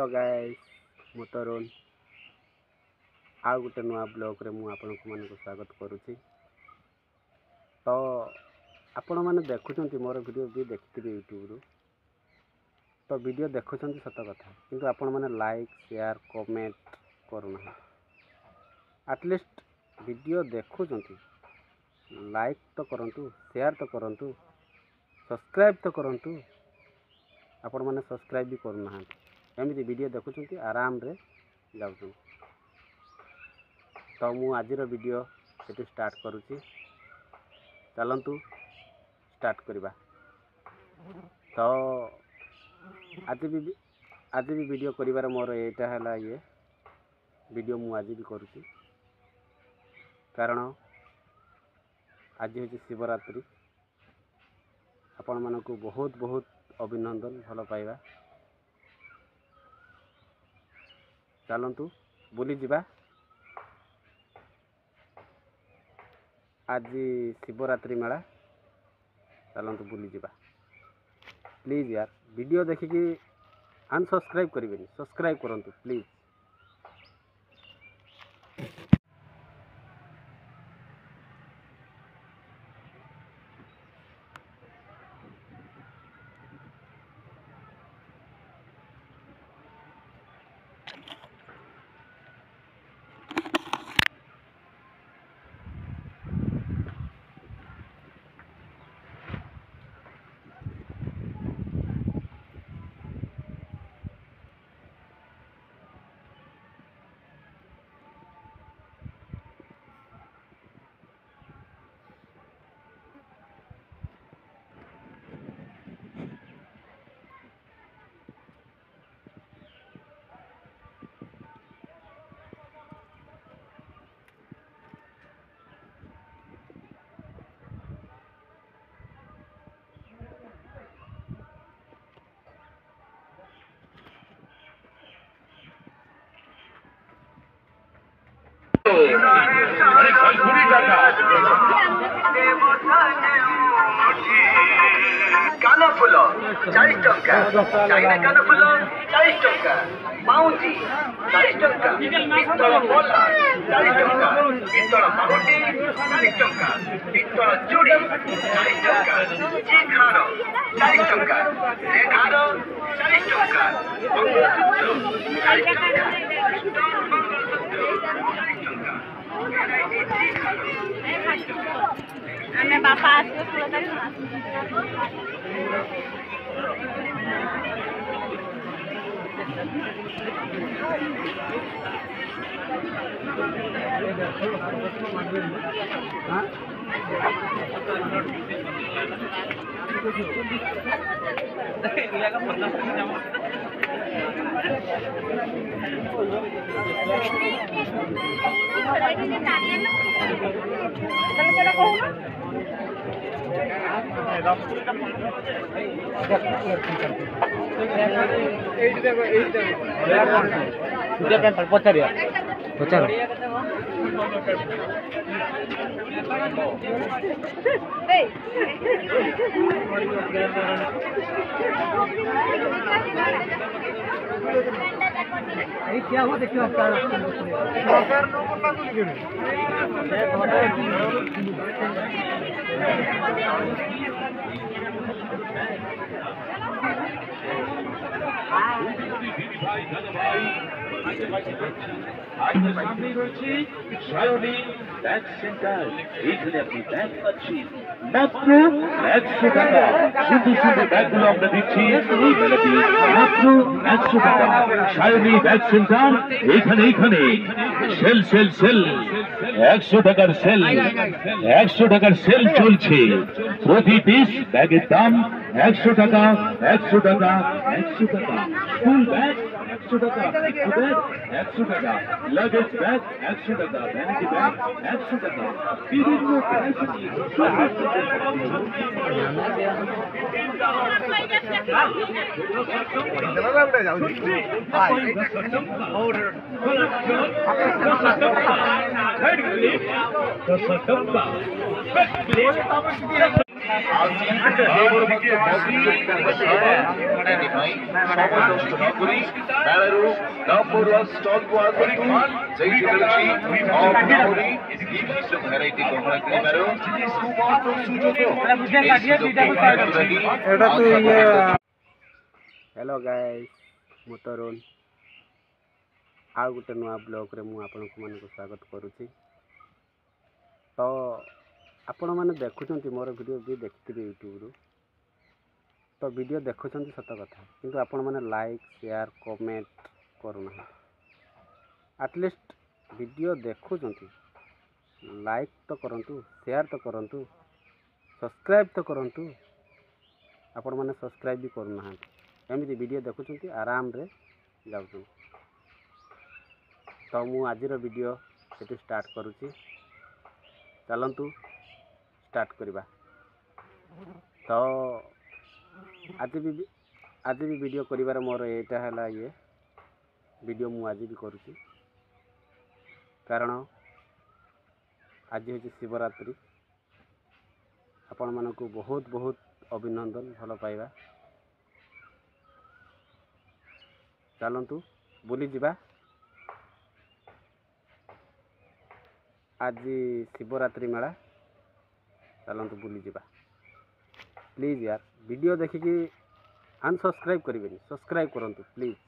Hello guys मु तरुण आउ गोटे नुआ ब्लॉग रे मु आपन को स्वागत करुच्ची। तो आपण मैंने देखुं मोर वीडियो भी देखिए यूट्यूब रु तो वीडियो देखुं सत कथा किंतु आपण मैंने लाइक शेयर कमेंट करूना। एटलिस्ट वीडियो देखुं लाइक तो करंतु शेयर तो करंतु सब्सक्राइब तो करंतु। आपण मैंने सब्सक्राइब भी करूना एमती वीडियो देखुं आराम रे जाऊँ। तो मु आज वीडियो ये स्टार्ट करुच्ची चलतु स्टार्ट करवा। तो आज भी वीडियो करिवार मोर एटा है ये वीडियो मु आज भी करुच्ची कारण आज हूँ शिवरात्रि। आपण मानक बहुत बहुत अभिनंदन भल पाइबा। चलतु बुली जिबा। आज शिवरात्रि मेला चलतु बुली जिबा। प्लीज यार वीडियो देखिकी अनसब्सक्राइब करेंगे सब्सक्राइब करंतु प्लीज। कान फुल 40 टंका, चाइना कान फुल 40 टंका, पाउंजी 40 टंका, पित्तल बोला 40 टंका, पित्तल बाहुटी 40 टंका, पित्तल चूड़ी 40 टंका, चिखार 40 टंका, रेखार 40 टंका, मंगलसूत्र 40 टंका, हमें बापा आसो क्या हुआ देखियो शायोनी बैग सेंटर এখানে আপনি ব্যাগ পাচ্ছেন মাত্র 100 টাকা। সুন্দর সুন্দর ব্যাগগুলো আমরা দিচ্ছি এই মেলাতে মাত্র 100 টাকা। শায়োনি ব্যাগ সেন্টার এখানে সেল সেল সেল 100 টাকার সেল 100 টাকার সেল চলছে। প্রতি পিস ব্যাগের দাম 100 টাকা 100 টাকা 100 টাকা। স্কুল ব্যাগ 100 টাকা, ব্যাগ 100 টাকা, লাগেজ ব্যাগ 100 টাকা, ভ্যানিটি ব্যাগ 100 টাকা। বিভিন্ন ଆଜି ଆମର ଟିକେ ସମୟ ନଷ୍ଟ ନକରି ମେଳାରୁ ନମ୍ବର 1 ଷ୍ଟଲ୍କୁ ଆସନ୍ତୁ। ସେଇଠି ମିଳୁଛି ଆହୁରି ବିଭିନ୍ନ ଭେରାଇଟି ଗହଣା କିଣିବାର ସୁବର୍ଣ୍ଣ ସୁଯୋଗ। हेलो गाइस ମୁଁ ତରୁଣ ଆଉ ଗୋଟେ ନୂଆ ବ୍ଲଗ୍ରେ ମୁଁ ଆପଣଙ୍କୁ ମାନଙ୍କୁ ସ୍ୱାଗତ କରୁଛି। ତ ଆପଣମାନେ ଦେଖୁଛନ୍ତି ମୋର ଭିଡ଼ିଓ ବି ଦେଖିଥିବେ ୟୁଟ୍ୟୁବରୁ। ତ ଭିଡ଼ିଓ ଦେଖୁଛନ୍ତି ସତ କଥା, କିନ୍ତୁ ଆପଣମାନେ ଲାଇକ୍ ସେୟାର କମେଣ୍ଟ କରୁନାହାନ୍ତି। ଆଟଲିଷ୍ଟ ଭିଡ଼ିଓ ଦେଖୁଛନ୍ତି, ଲାଇକ୍ ତ କରନ୍ତୁ, ସେୟାର ତ କରନ୍ତୁ, ସବସ୍କ୍ରାଇବ୍ ତ କରନ୍ତୁ। ଆପଣମାନେ ସବସ୍କ୍ରାଇବ୍ ବି କରୁନାହାନ୍ତି। ଏମିତି ଭିଡ଼ିଓ ଦେଖୁଛନ୍ତି, ଆରାମରେ ଯାଉଛନ୍ତି। ତ ମୁଁ ଆଜିର ଭିଡ଼ିଓ ସେଠି ଷ୍ଟାର୍ଟ କରୁଛି। ଚାଲନ୍ତୁ ଷ୍ଟାର୍ଟ କରିବା। ତ ଆଜି ବି ଭିଡ଼ିଓ କରିବାର ମୋର ଏଇଟା ହେଲା ଭିଡ଼ିଓ ମୁଁ ଆଜି ବି କରୁଛି, କାରଣ ଆଜି ହେଉଛି ଶିବରାତ୍ରି। ଆପଣମାନଙ୍କୁ ବହୁତ ବହୁତ ଅଭିନନ୍ଦନ, ଭଲ ପାଇବା। ଚାଲନ୍ତୁ ବୁଲିଯିବା। ଆଜି ଶିବରାତ୍ରି ମେଳା, ଚାଲନ୍ତୁ ବୁଲିଯିବା। ପ୍ଲିଜ୍ ୟାର ଭିଡ଼ିଓ ଦେଖିକି ଅନସବସ୍କ୍ରାଇବ୍ କରିବେନି, ସବସ୍କ୍ରାଇବ୍ କରନ୍ତୁ ପ୍ଲିଜ୍।